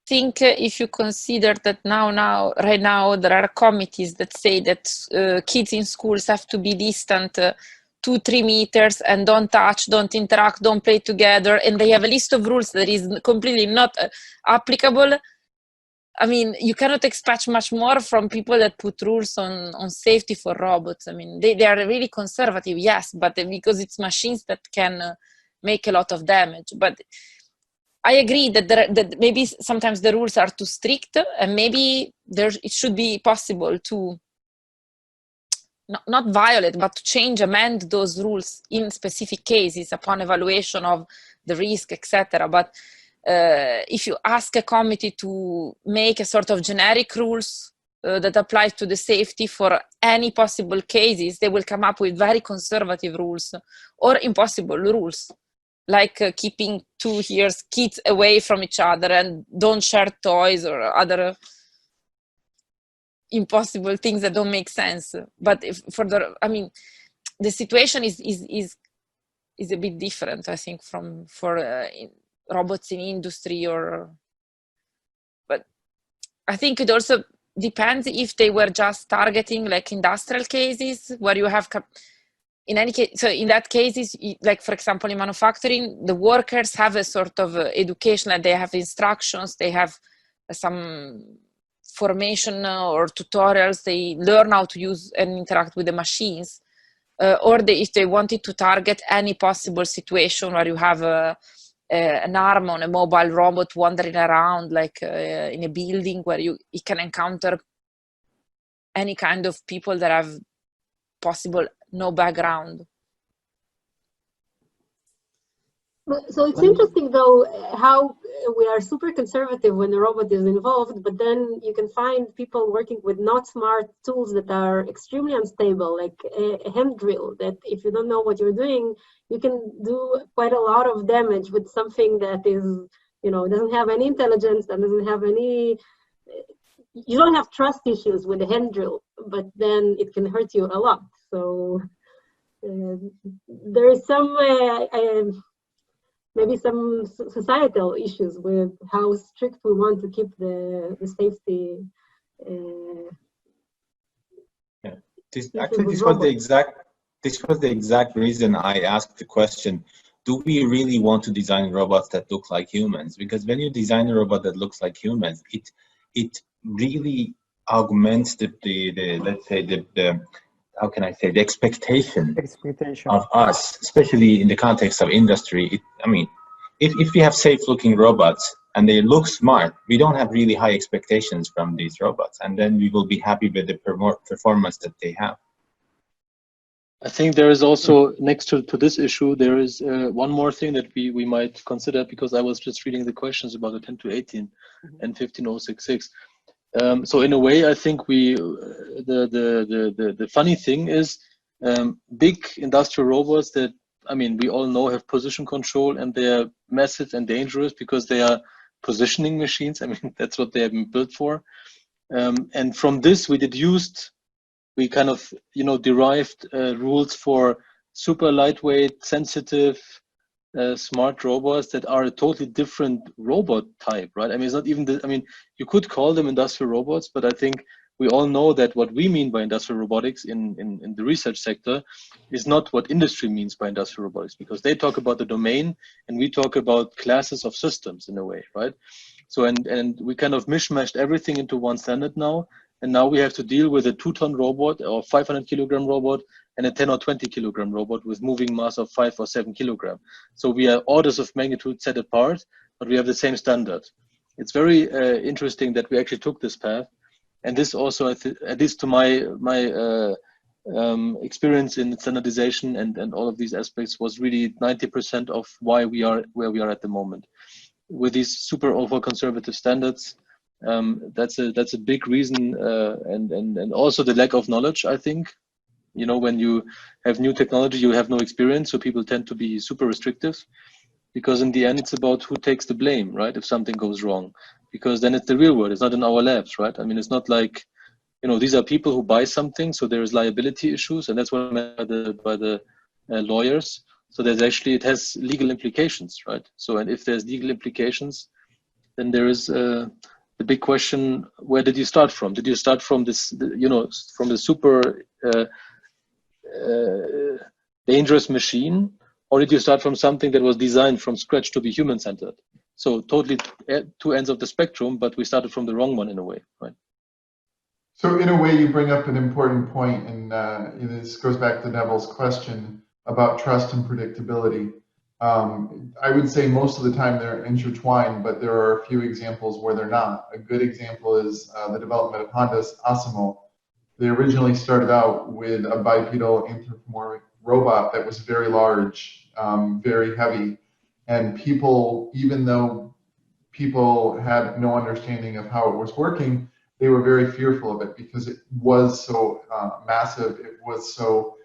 I think if you consider that right now, there are committees that say that kids in schools have to be distant 2-3 meters and don't touch, don't interact, don't play together, and they have a list of rules that is completely not applicable. I mean, you cannot expect much more from people that put rules on safety for robots. I mean, they are really conservative, yes, but because it's machines that can make a lot of damage. But I agree that maybe sometimes the rules are too strict, and maybe it should be possible to not violate, but to amend those rules in specific cases upon evaluation of the risk, etc. But if you ask a committee to make a sort of generic rules that apply to the safety for any possible cases, they will come up with very conservative rules or impossible rules, like keeping 2 years kids away from each other and don't share toys or other impossible things that don't make sense. But I mean, the situation is a bit different, I think, for robots in industry but I think it also depends if they were just targeting like industrial cases where you have in any case. So in that cases, like for example in manufacturing, the workers have a sort of education, like they have instructions, they have some formation or tutorials, they learn how to use and interact with the machines, or if they wanted to target any possible situation where you have an arm on a mobile robot wandering around, like in a building where it can encounter any kind of people that have possible no background. So it's interesting though how we are super conservative when the robot is involved, but then you can find people working with not smart tools that are extremely unstable, like a hand drill, that if you don't know what you're doing, you can do quite a lot of damage with something that is, doesn't have any intelligence, that doesn't have any, you don't have trust issues with a hand drill, but then it can hurt you a lot. So there is some maybe some societal issues with how strict we want to keep the safety. This was the exact reason I asked the question: do we really want to design robots that look like humans? Because when you design a robot that looks like humans, it really augments the let's say the how can I say, the expectation of us, especially in the context of industry. I mean, if we have safe looking robots and they look smart, we don't have really high expectations from these robots, and then we will be happy with the performance that they have. I think there is also, next to this issue, there is one more thing that we might consider, because I was just reading the questions about the 10-18 and 15066. So in a way, I think the funny thing is, big industrial robots that, I mean, we all know have position control, and they're massive and dangerous because they are positioning machines. I mean, that's what they have been built for. And from this, we kind of, you know, derived rules for super lightweight, sensitive, smart robots that are a totally different robot type, right? I mean, it's not even I mean, you could call them industrial robots, but I think we all know that what we mean by industrial robotics in the research sector is not what industry means by industrial robotics, because they talk about the domain and we talk about classes of systems in a way, right? So, and we kind of mishmashed everything into one standard now. And now we have to deal with a 2-ton robot or 500-kilogram robot and a 10 or 20-kilogram robot with moving mass of 5 or 7 kilogram. So we are orders of magnitude set apart, but we have the same standard. It's very interesting that we actually took this path. And this also, at least to my experience in standardization and all of these aspects, was really 90% of why we are where we are at the moment. With these super over-conservative standards, that's a big reason, and also the lack of knowledge, I think. You know, when you have new technology, you have no experience, so people tend to be super restrictive, because in the end it's about who takes the blame, right, if something goes wrong, because then it's the real world. It's not in our labs, right? I mean, it's not like, you know, these are people who buy something, so there's liability issues, and that's what I meant by the lawyers. So there's actually, it has legal implications, right? So, and if there's legal implications, then there is the big question: where did you start from? Did you start from this, you know, from the super dangerous machine, or did you start from something that was designed from scratch to be human-centered? So totally two ends of the spectrum, but we started from the wrong one in a way, right? So in a way, you bring up an important point, and this goes back to Neville's question about trust and predictability. I would say most of the time they're intertwined, but there are a few examples where they're not. A good example is the development of Honda's Asimo. They originally started out with a bipedal anthropomorphic robot that was very large, very heavy, and people, even though people had no understanding of how it was working, they were very fearful of it because it was so massive, it was so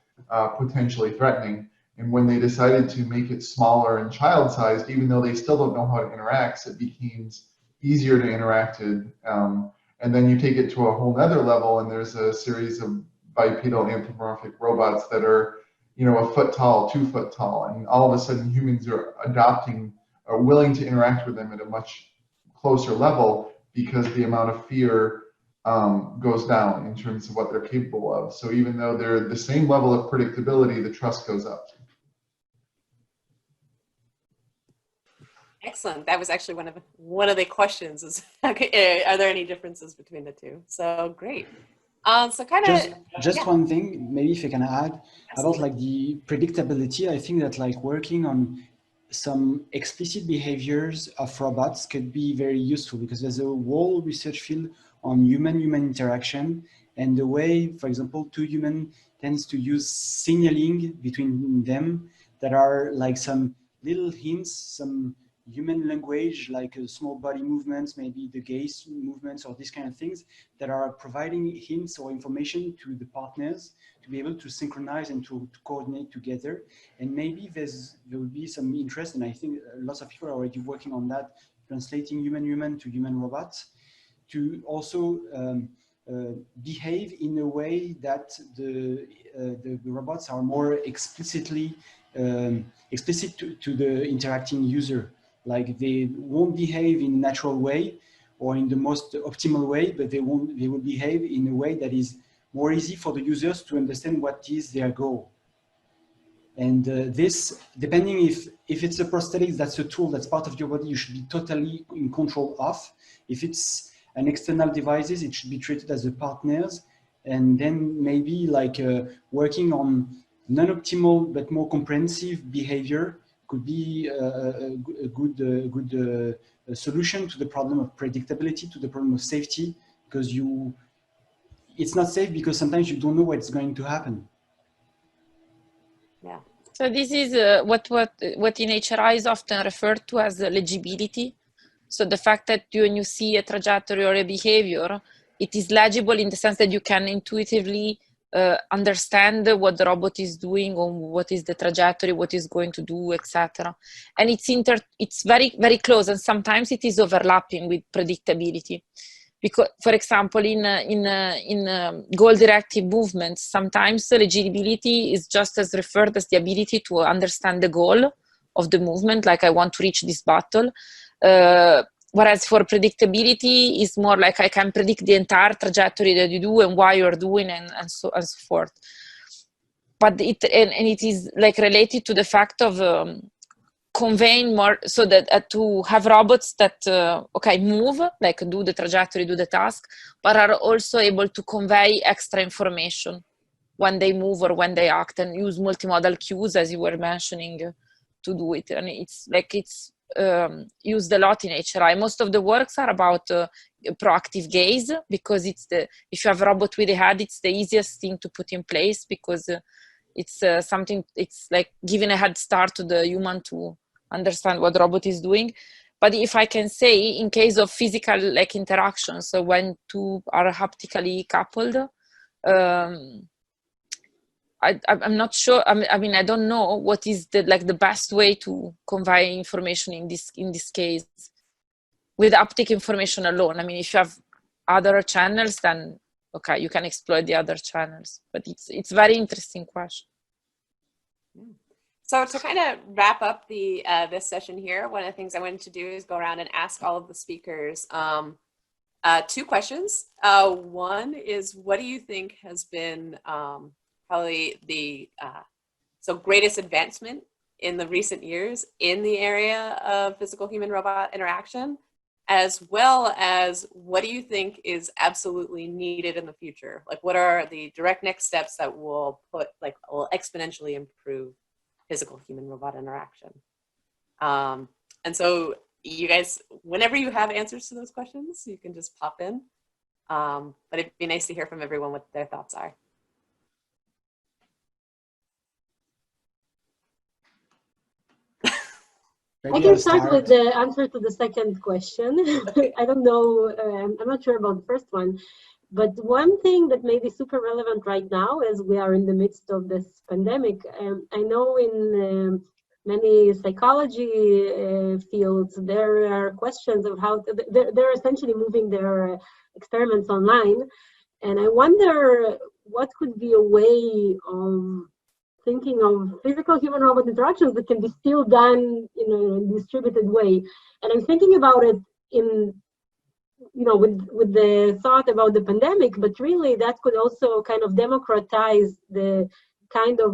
potentially threatening. And when they decided to make it smaller and child-sized, even though they still don't know how it interacts, it became easier to interact with. And then you take it to a whole nother level, and there's a series of bipedal anthropomorphic robots that are, you know, 1 foot tall, 2 foot tall, and all of a sudden humans are willing to interact with them at a much closer level because the amount of fear goes down in terms of what they're capable of. So even though they're the same level of predictability, the trust goes up. Excellent. That was actually one of the questions is, okay, are there any differences between the two? So great. So kind of just one thing, maybe if I can add Absolutely. about like the predictability. I think that like working on some explicit behaviors of robots could be very useful, because there's a whole research field on human-human interaction and the way, for example, two humans tends to use signaling between them that are like some little hints, some human language, like small body movements, maybe the gaze movements or these kind of things that are providing hints or information to the partners to be able to synchronize and to coordinate together. And maybe there will be some interest, and I think lots of people are already working on that, translating human-human to human-robots, to also behave in a way that the robots are more explicitly explicit to the interacting user. Like they won't behave in a natural way or in the most optimal way, but they will behave in a way that is more easy for the users to understand what is their goal. And this, depending if it's a prosthetic, that's a tool that's part of your body, you should be totally in control of. If it's an external devices, it should be treated as a partners. And then maybe like working on non-optimal but more comprehensive behavior could be a good solution to the problem of predictability, to the problem of safety, because it's not safe because sometimes you don't know what's going to happen. Yeah. So this is what in HRI is often referred to as legibility. So the fact that when you see a trajectory or a behavior, it is legible in the sense that you can intuitively understand what the robot is doing, or what is the trajectory, what is going to do, etc. And it's very, very close, and sometimes it is overlapping with predictability. Because, for example, in goal-directed movements, sometimes legibility is just as referred as the ability to understand the goal of the movement, like I want to reach this battle. Whereas for predictability, is more like I can predict the entire trajectory that you do and why you're doing, and so forth. But it is like related to the fact of conveying more, so that to have robots that okay, move, like do the trajectory, do the task, but are also able to convey extra information when they move or when they act, and use multimodal cues, as you were mentioning, to do it. And it's like it's used a lot in HRI. Most of the works are about proactive gaze, because it's if you have a robot with a head, it's the easiest thing to put in place, because it's something, it's like giving a head start to the human to understand what the robot is doing. But if I can say, in case of physical like interactions, so when two are haptically coupled, I'm not sure. I mean, I don't know what is the best way to convey information in this case with haptic information alone. I mean, if you have other channels, then okay, you can exploit the other channels. But it's very interesting question. So to kind of wrap up this session here, one of the things I wanted to do is go around and ask all of the speakers two questions. One is, what do you think has been probably the greatest advancement in the recent years in the area of physical human robot interaction, as well as what do you think is absolutely needed in the future? Like, what are the direct next steps that will exponentially improve physical human robot interaction? And so you guys, whenever you have answers to those questions, you can just pop in. But it'd be nice to hear from everyone what their thoughts are. I can start with the answer to the second question. I don't know, I'm not sure about the first one, but one thing that may be super relevant right now, as we are in the midst of this pandemic, I know in many psychology fields, there are questions of how they're essentially moving their experiments online. And I wonder what could be a way of thinking of physical human-robot interactions that can be still done in a distributed way. And I'm thinking about it in, with the thought about the pandemic, but really that could also kind of democratize the kind of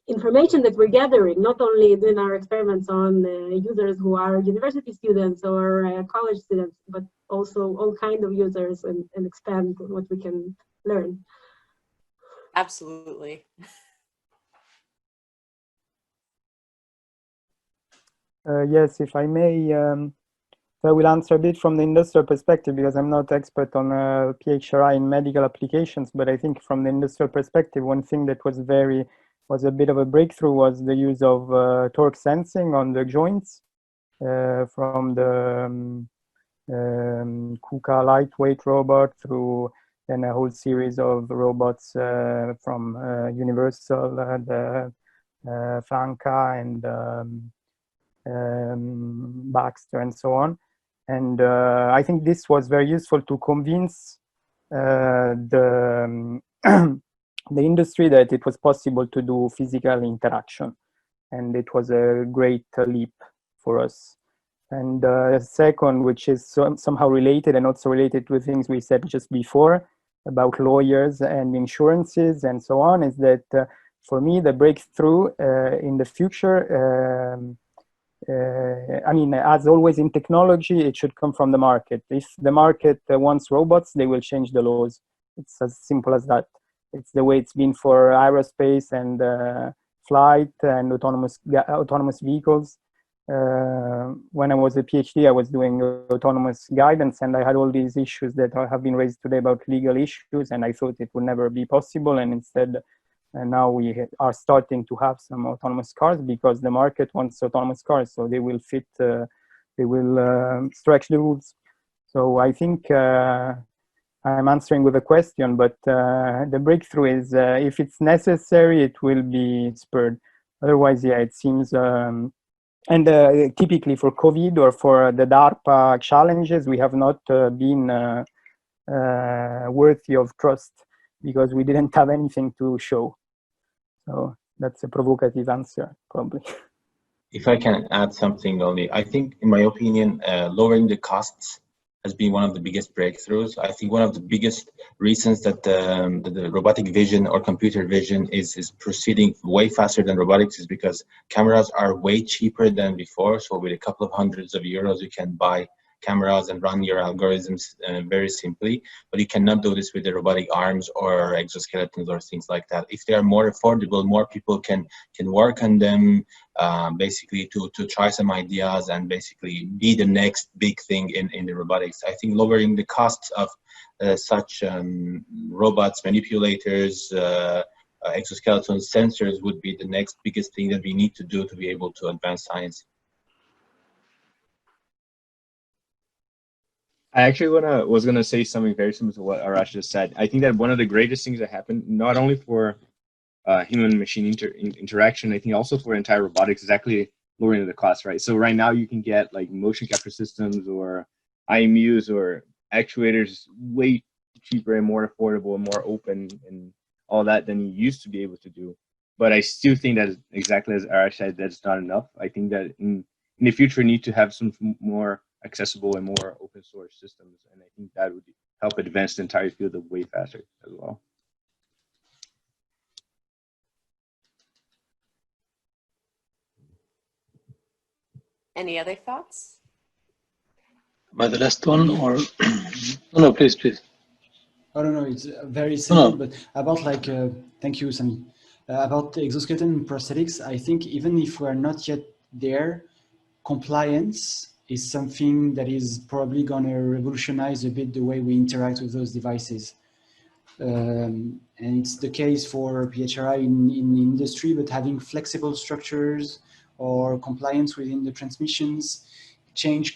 information that we're gathering, not only in our experiments on users who are university students or college students, but also all kinds of users, and expand what we can learn. Absolutely. Yes, if I may, I will answer a bit from the industrial perspective, because I'm not expert on pHRI in medical applications, but I think from the industrial perspective, one thing that was a bit of a breakthrough was the use of torque sensing on the joints from the KUKA lightweight robot through then a whole series of robots from Universal, the Franca and Baxter and so on. And I think this was very useful to convince the industry that it was possible to do physical interaction. And it was a great leap for us. And second, which is somehow related and also related to things we said just before, about lawyers and insurances and so on, is that for me, the breakthrough in the future, I mean, as always in technology, it should come from the market. If the market wants robots, they will change the laws. It's as simple as that. It's the way it's been for aerospace and flight and autonomous vehicles. When I was a PhD, I was doing autonomous guidance, and I had all these issues that have been raised today about legal issues, and I thought it would never be possible. And instead, now we are starting to have some autonomous cars because the market wants autonomous cars, so they will fit, they will stretch the rules. So I think I'm answering with a question, but the breakthrough is if it's necessary, it will be spurred. Otherwise, yeah, it seems, and typically for COVID or for the DARPA challenges, we have not been worthy of trust because we didn't have anything to show. So that's a provocative answer, probably. If I can add something only, I think, in my opinion, lowering the costs has been one of the biggest breakthroughs. I think one of the biggest reasons that the robotic vision or computer vision is proceeding way faster than robotics is because cameras are way cheaper than before. So with a couple of hundreds of euros, you can buy cameras and run your algorithms very simply, but you cannot do this with the robotic arms or exoskeletons or things like that. If they are more affordable, more people can work on them, basically to try some ideas and basically be the next big thing in the robotics. I think lowering the costs of such robots, manipulators, exoskeletons, sensors would be the next biggest thing that we need to do to be able to advance science. I actually was gonna say something very similar to what Arash just said. I think that one of the greatest things that happened, not only for human-machine interaction, I think also for entire robotics, is actually lowering the cost, right? So right now you can get like motion capture systems or IMUs or actuators way cheaper and more affordable and more open and all that than you used to be able to do. But I still think that, exactly as Arash said, that's not enough. I think that in the future we need to have some more accessible and more open source systems, and I think that would help advance the entire field way faster as well. Any other thoughts? Am I the last one, or no? Please. I don't know. It's very simple, but about like, thank you, Sami. About exoskeleton and prosthetics, I think even if we're not yet there, compliance is something that is probably going to revolutionize a bit the way we interact with those devices. And it's the case for pHRI in industry, but having flexible structures or compliance within the transmissions, change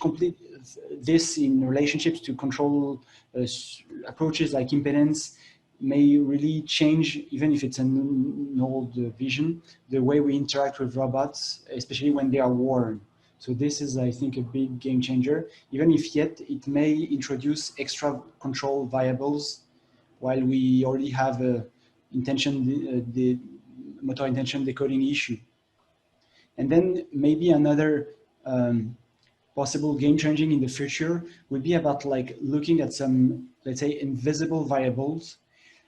this in relationships to control approaches like impedance may really change, even if it's an old vision, the way we interact with robots, especially when they are worn. So this is, I think, a big game changer, even if yet it may introduce extra control variables while we already have a the motor intention decoding issue. And then maybe another possible game changing in the future would be about like looking at some, let's say, invisible variables.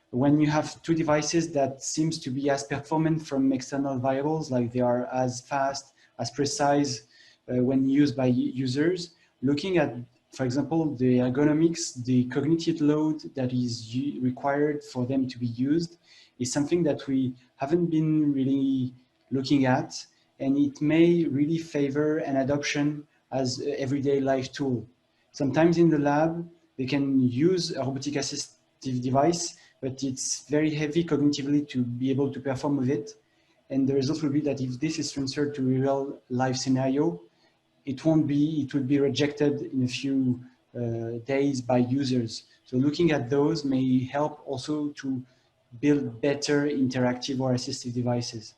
When you have two devices that seems to be as performant from external variables, like they are as fast, as precise, when used by users, looking at, for example, the ergonomics, the cognitive load that is required for them to be used is something that we haven't been really looking at, and it may really favor an adoption as an everyday life tool. Sometimes in the lab, they can use a robotic assistive device, but it's very heavy cognitively to be able to perform with it. And the result will be that if this is transferred to a real life scenario, it would be rejected in a few days by users. So looking at those may help also to build better interactive or assistive devices.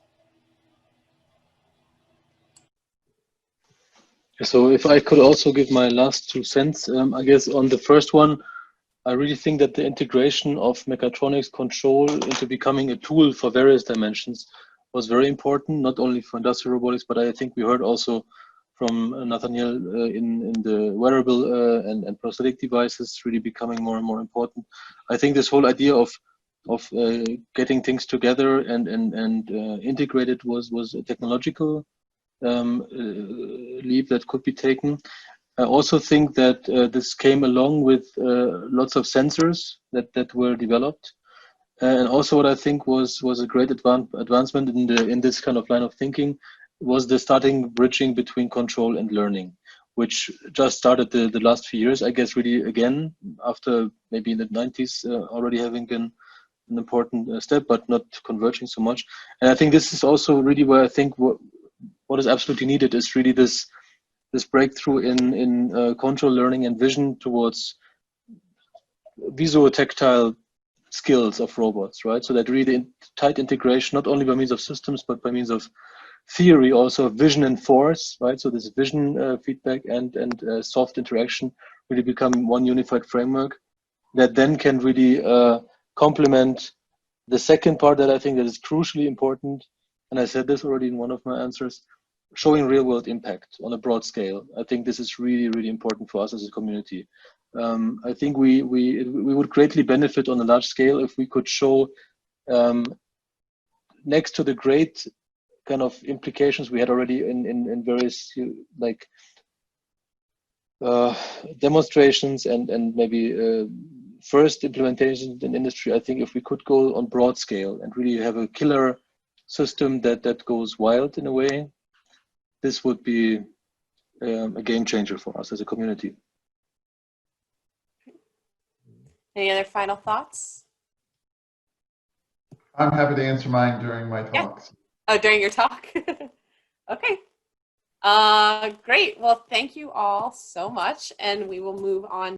So if I could also give my last 2 cents, I guess on the first one, I really think that the integration of mechatronics control into becoming a tool for various dimensions was very important, not only for industrial robotics, but I think we heard also Nathanaël in the wearable and prosthetic devices really becoming more and more important. I think this whole idea of getting things together and integrated was a technological leap that could be taken. I also think that this came along with lots of sensors that were developed. And also what I think was a great advancement in this kind of line of thinking was the starting bridging between control and learning, which just started the last few years, I guess, really again, after maybe in the 90s already having been an important step, but not converging so much. And I think this is also really where I think what is absolutely needed is really this breakthrough in control learning and vision towards visual-tactile skills of robots, right? So that really tight integration, not only by means of systems, but by means of theory, also vision and force, right? So this vision feedback and soft interaction really become one unified framework that then can really complement the second part that I think that is crucially important. And I said this already in one of my answers, showing real world impact on a broad scale. I think this is really, really important for us as a community. I think we would greatly benefit on a large scale if we could show, next to the great kind of implications we had already in various like demonstrations and maybe first implementations in industry. I think if we could go on broad scale and really have a killer system that goes wild in a way, this would be a game changer for us as a community. Any other final thoughts? I'm happy to answer mine during my talks. Oh, during your talk? Okay. Great. Well, thank you all so much. And we will move on